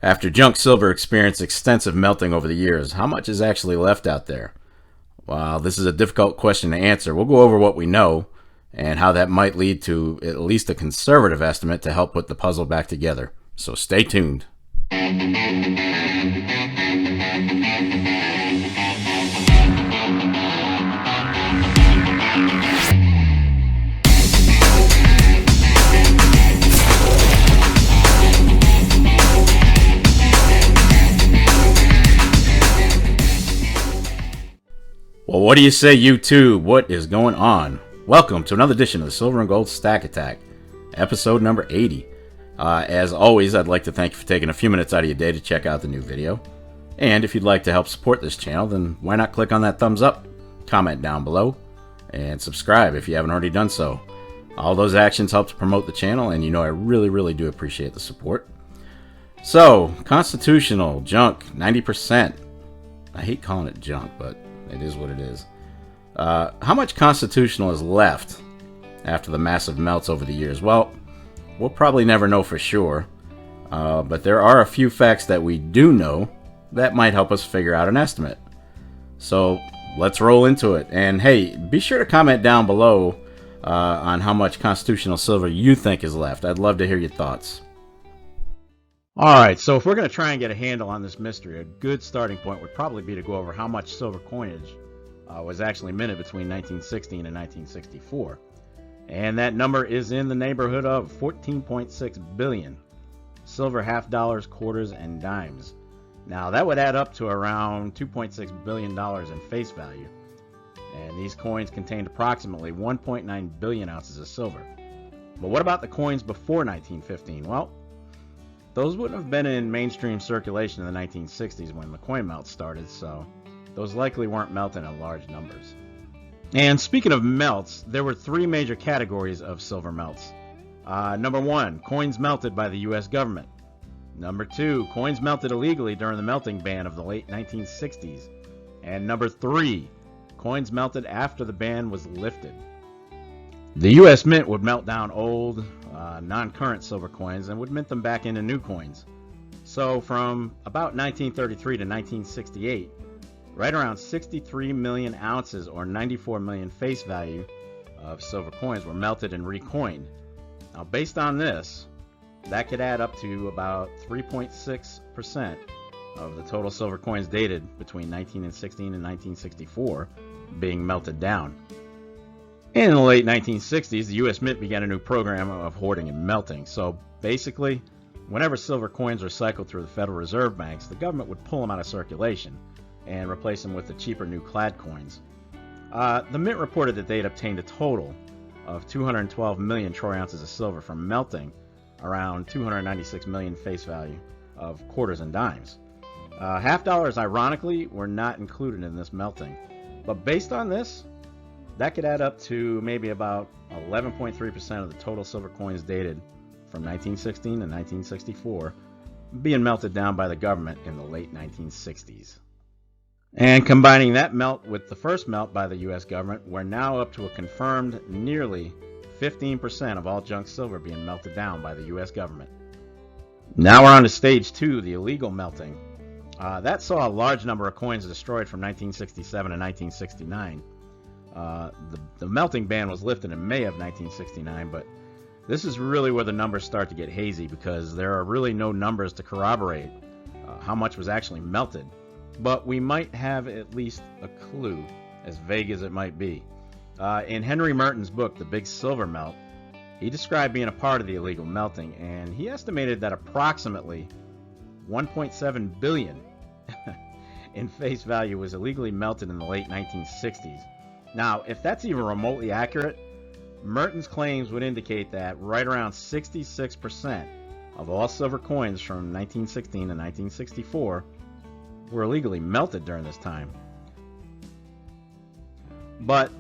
After junk silver experienced extensive melting over the years, how much is actually left out there? Well, this is a difficult question to answer. We'll go over what we know and how that might lead to at least a conservative estimate to help put the puzzle back together. So stay tuned. Well, what do you say, YouTube? What is going on? Welcome to another edition of the Silver and Gold Stack Attack, episode number 80. As always, I'd like to thank you for taking a few minutes out of your day to check out the new video. And if you'd like to help support this channel, then why not click on that thumbs up, comment down below, and subscribe if you haven't already done so. All those actions help to promote the channel, and you know I really do appreciate the support. So, constitutional junk, 90%. I hate calling it junk, but it is what it is. How much constitutional is left after the massive melts over the years? Well, we'll probably never know for sure, but there are a few facts that we do know that might help us figure out an estimate. So let's roll into it. And hey, be sure to comment down below on how much constitutional silver you think is left. I'd love to hear your thoughts. Alright, so if we're going to try and get a handle on this mystery, a good starting point would probably be to go over how much silver coinage was actually minted between 1916 and 1964. And that number is in the neighborhood of 14.6 billion silver half dollars, quarters, and dimes. Now that would add up to around $2.6 billion in face value. And these coins contained approximately 1.9 billion ounces of silver. But what about the coins before 1915? Well, those wouldn't have been in mainstream circulation in the 1960s when the coin melt started, so those likely weren't melting in large numbers. And speaking of melts, there were three major categories of silver melts. Number one, coins melted by the US government. Number two, coins melted illegally during the melting ban of the late 1960s. And number three, coins melted after the ban was lifted. The US Mint would melt down old, non-current silver coins and would mint them back into new coins. So from about 1933 to 1968, right around 63 million ounces or 94 million face value of silver coins were melted and recoined. Now based on this, that could add up to about 3.6% of the total silver coins dated between 1916 and 1964 being melted down. In the late 1960s, the U.S. Mint began a new program of hoarding and melting. So basically, whenever silver coins were cycled through the Federal Reserve banks, the government would pull them out of circulation and replace them with the cheaper new clad coins. The Mint reported that they had obtained a total of 212 million troy ounces of silver from melting around 296 million face value of quarters and dimes. Half dollars, ironically, were not included in this melting. But based on this, that could add up to maybe about 11.3% of the total silver coins dated from 1916 to 1964 being melted down by the government in the late 1960s. And combining that melt with the first melt by the US government, we're now up to a confirmed nearly 15% of all junk silver being melted down by the US government. Now we're on to stage two, the illegal melting. That saw a large number of coins destroyed from 1967 to 1969. The melting ban was lifted in May of 1969, but this is really where the numbers start to get hazy because there are really no numbers to corroborate how much was actually melted. But we might have at least a clue, as vague as it might be. In Henry Merton's book, The Big Silver Melt, he described being a part of the illegal melting, and he estimated that approximately 1.7 billion in face value was illegally melted in the late 1960s. Now, if that's even remotely accurate, Merton's claims would indicate that right around 66% of all silver coins from 1916 to 1964 were illegally melted during this time. But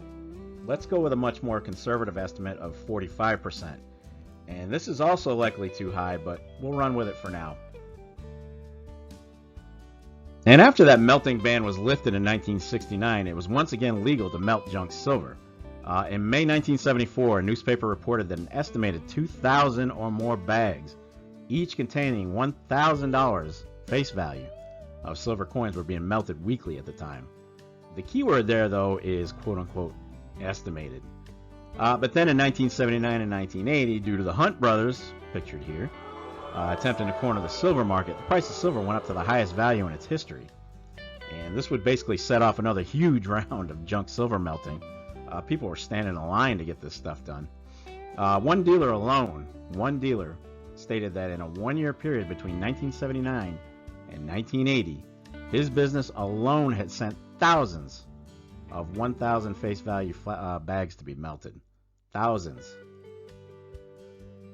let's go with a much more conservative estimate of 45%. And this is also likely too high, but we'll run with it for now. And after that melting ban was lifted in 1969, it was once again legal to melt junk silver. In May 1974, a newspaper reported that an estimated 2,000 or more bags, each containing $1,000 face value of silver coins were being melted weekly at the time. The key word there, though, is quote-unquote estimated. But then in 1979 and 1980, due to the Hunt brothers, pictured here, attempting to corner the silver market, the price of silver went up to the highest value in its history. And this would basically set off another huge round of junk silver melting. People were standing in line to get this stuff done. One dealer stated that in a one-year period between 1979 and 1980, his business alone had sent thousands of 1,000 face value bags to be melted. Thousands.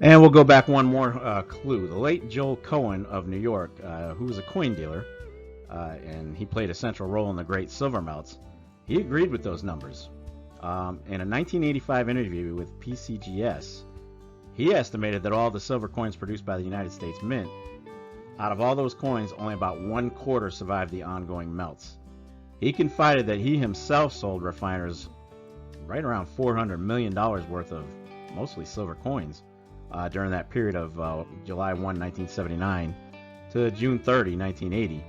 And we'll go back one more clue. The late Joel Cohen of New York, who was a coin dealer, and he played a central role in the great silver melts, he agreed with those numbers. In a 1985 interview with PCGS, he estimated that all the silver coins produced by the United States Mint, out of all those coins, only about 1/4 survived the ongoing melts. He confided that he himself sold refiners right around $400 million worth of mostly silver coins during that period of July 1, 1979 to June 30, 1980.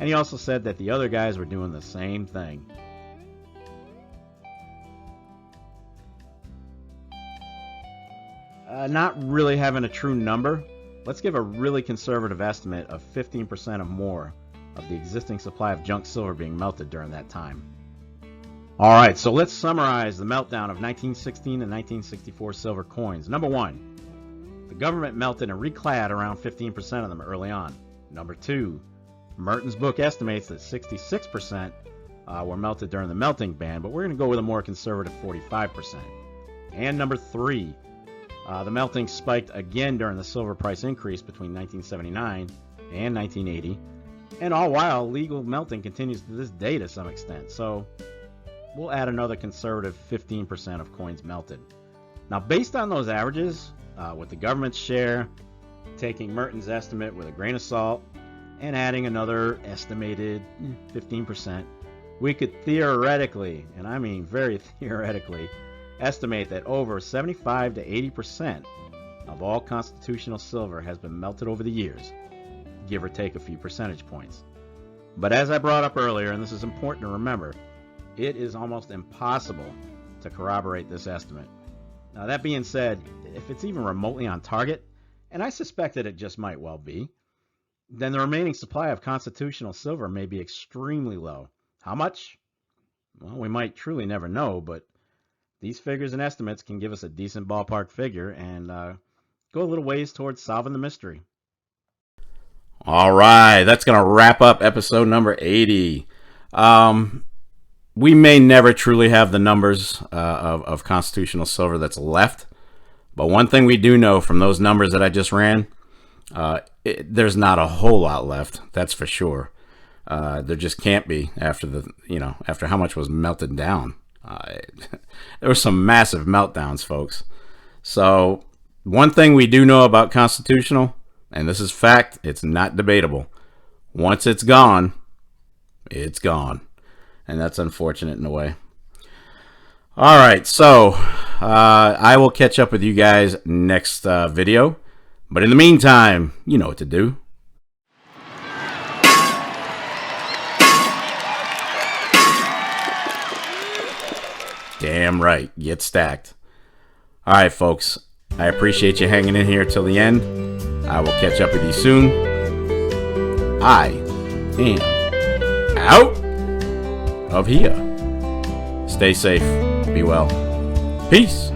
And he also said that the other guys were doing the same thing. Not really having a true number, let's give a really conservative estimate of 15% or more of the existing supply of junk silver being melted during that time. Alright, so let's summarize the meltdown of 1916 and 1964 silver coins. Number 1, the government melted and reclad around 15% of them early on. Number 2, Merton's book estimates that 66% were melted during the melting ban, but we're going to go with a more conservative 45%. And number 3, the melting spiked again during the silver price increase between 1979 and 1980, and all while legal melting continues to this day to some extent. So we'll add another conservative 15% of coins melted. Now, based on those averages, with the government's share, taking Merton's estimate with a grain of salt, and adding another estimated 15%, we could theoretically, and I mean very theoretically, estimate that over 75 to 80% of all constitutional silver has been melted over the years, give or take a few percentage points. But as I brought up earlier, and this is important to remember, it is almost impossible to corroborate this estimate. Now, that being said, if it's even remotely on target, and I suspect that it just might well be, then the remaining supply of constitutional silver may be extremely low. How much? Well, we might truly never know, but these figures and estimates can give us a decent ballpark figure and go a little ways towards solving the mystery. All right, that's going to wrap up episode number 80. We may never truly have the numbers of constitutional silver that's left, but one thing we do know from those numbers that I just ran, there's not a whole lot left. That's for sure. There just can't be after how much was melted down. There were some massive meltdowns, folks. So one thing we do know about constitutional, and this is fact, it's not debatable. Once it's gone, it's gone. And that's unfortunate in a way. All right, so I will catch up with you guys next video. But in the meantime, you know what to do. Damn right, get stacked. All right, folks, I appreciate you hanging in here till the end. I will catch up with you soon. I am out of here. Stay safe. Be well. Peace.